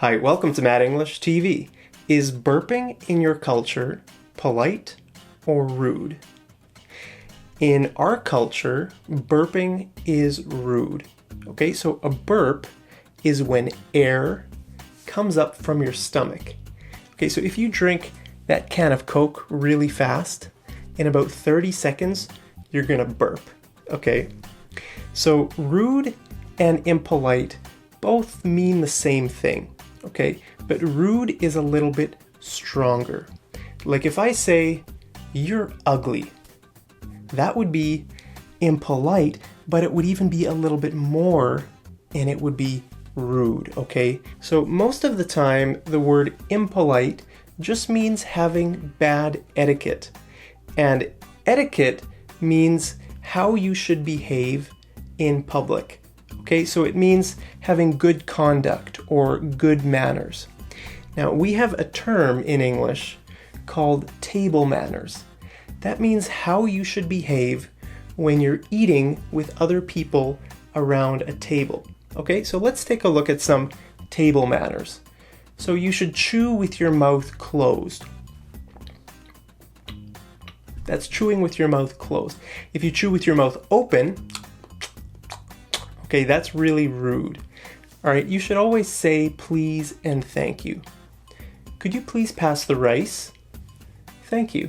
Hi, welcome to Mad English TV. Is burping in your culture polite or rude? In our culture, burping is rude. Okay, so a burp is when air comes up from your stomach. Okay, so if you drink that can of Coke really fast, in about 30 seconds, you're gonna burp. Okay, so rude and impolite both mean the same thing. Okay, but rude is a little bit stronger. Like if I say, you're ugly, that would be impolite, but it would even be a little bit more, and it would be rude, okay? So most of the time, the word impolite just means having bad etiquette. And etiquette means how you should behave in public. Okay, so it means having good conduct or good manners. Now, we have a term in English called table manners. That means how you should behave when you're eating with other people around a table. Okay, so let's take a look at some table manners. So you should chew with your mouth closed. That's chewing with your mouth closed. If you chew with your mouth open, okay, that's really rude. All right, you should always say please and thank you. Could you please pass the rice? Thank you.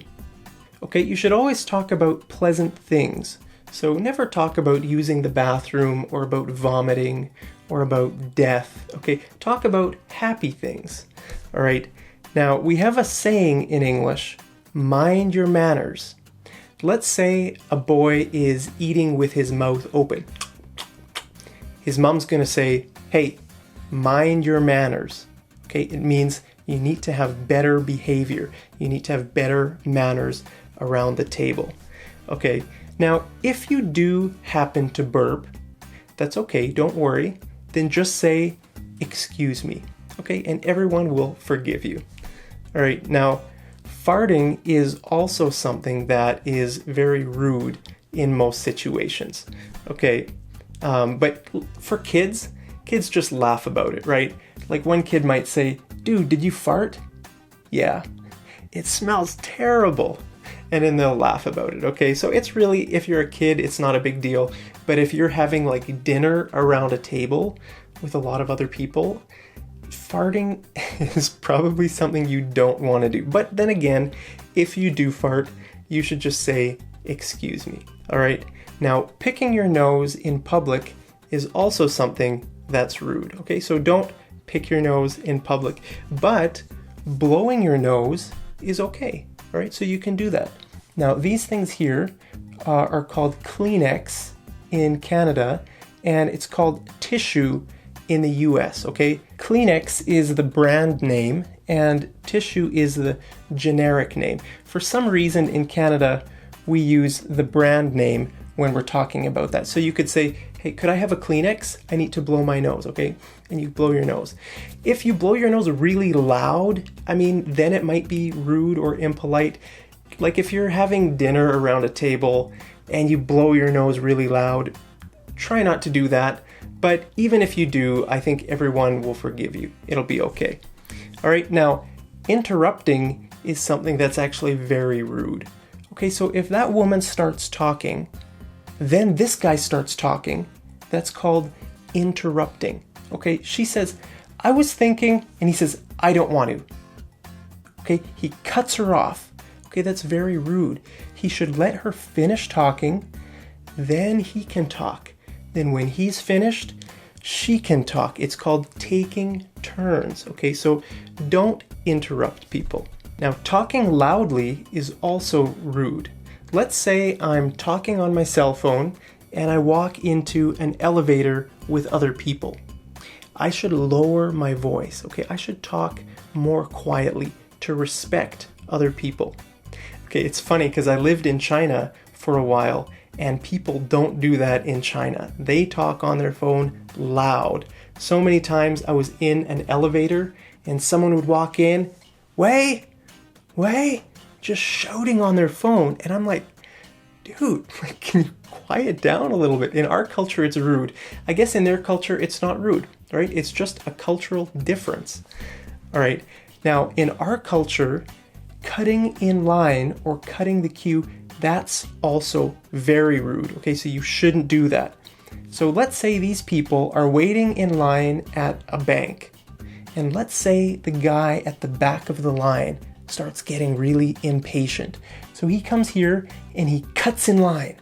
Okay, you should always talk about pleasant things. So never talk about using the bathroom or about vomiting or about death. Okay, talk about happy things. All right, now we have a saying in English, mind your manners. Let's say a boy is eating with his mouth open. His mom's gonna say, hey, mind your manners. Okay, it means you need to have better behavior. You need to have better manners around the table. Okay, now if you do happen to burp, that's okay, don't worry. Then just say, excuse me. Okay, and everyone will forgive you. All right, now farting is also something that is very rude in most situations. Okay. But for kids just laugh about it, right? Like one kid might say, dude, did you fart? Yeah, it smells terrible. And then they'll laugh about it, okay? So it's really, if you're a kid, it's not a big deal. But if you're having like dinner around a table with a lot of other people, farting is probably something you don't want to do. But then again, if you do fart, you should just say, excuse me, all right? Now, picking your nose in public is also something that's rude, okay? So don't pick your nose in public, but blowing your nose is okay, all right? So you can do that. Now, these things here are called Kleenex in Canada, and it's called tissue in the US, okay? Kleenex is the brand name, and tissue is the generic name. For some reason in Canada, we use the brand name when we're talking about that. So you could say, hey, could I have a Kleenex? I need to blow my nose, okay? And you blow your nose. If you blow your nose really loud, then it might be rude or impolite. Like if you're having dinner around a table and you blow your nose really loud, try not to do that. But even if you do, I think everyone will forgive you. It'll be okay. All right, now, interrupting is something that's actually very rude. Okay, so if that woman starts talking, then this guy starts talking, that's called interrupting. Okay, she says, I was thinking, and he says, I don't want to. Okay, he cuts her off. Okay, that's very rude. He should let her finish talking, then he can talk. Then when he's finished, she can talk. It's called taking turns. Okay, so don't interrupt people. Now, talking loudly is also rude. Let's say I'm talking on my cell phone and I walk into an elevator with other people. I should lower my voice, okay? I should talk more quietly to respect other people. Okay, it's funny because I lived in China for a while and people don't do that in China. They talk on their phone loud. So many times I was in an elevator and someone would walk in, way, just shouting on their phone. And I'm like, dude, like, can you quiet down a little bit? In our culture, it's rude. I guess in their culture, it's not rude, right? It's just a cultural difference. All right. Now, in our culture, cutting in line or cutting the queue, that's also very rude. Okay, so you shouldn't do that. So let's say these people are waiting in line at a bank. And let's say the guy at the back of the line starts getting really impatient. So he comes here and he cuts in line.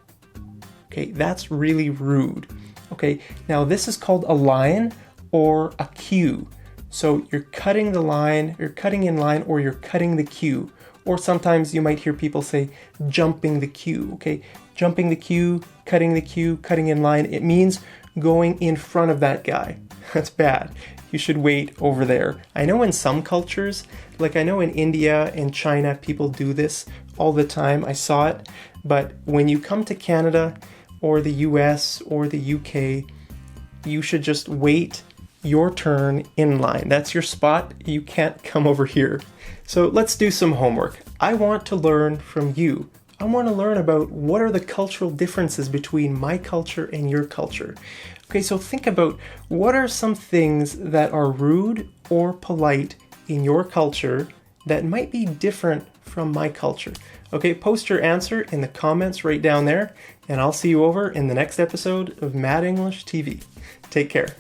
Okay, that's really rude. Okay, now this is called a line or a queue. So you're cutting the line, you're cutting in line, or you're cutting the queue. Or sometimes you might hear people say jumping the queue, okay? Jumping the queue, cutting in line. It means going in front of that guy. That's bad. You should wait over there. I know in some cultures, like I know in India and China, people do this all the time. I saw it. But when you come to Canada or the US or the UK, you should just wait your turn in line. That's your spot. You can't come over here. So let's do some homework. I want to learn from you. I want to learn about what are the cultural differences between my culture and your culture. Okay, so think about what are some things that are rude or polite in your culture that might be different from my culture. Okay, post your answer in the comments right down there, and I'll see you over in the next episode of Mad English TV. Take care.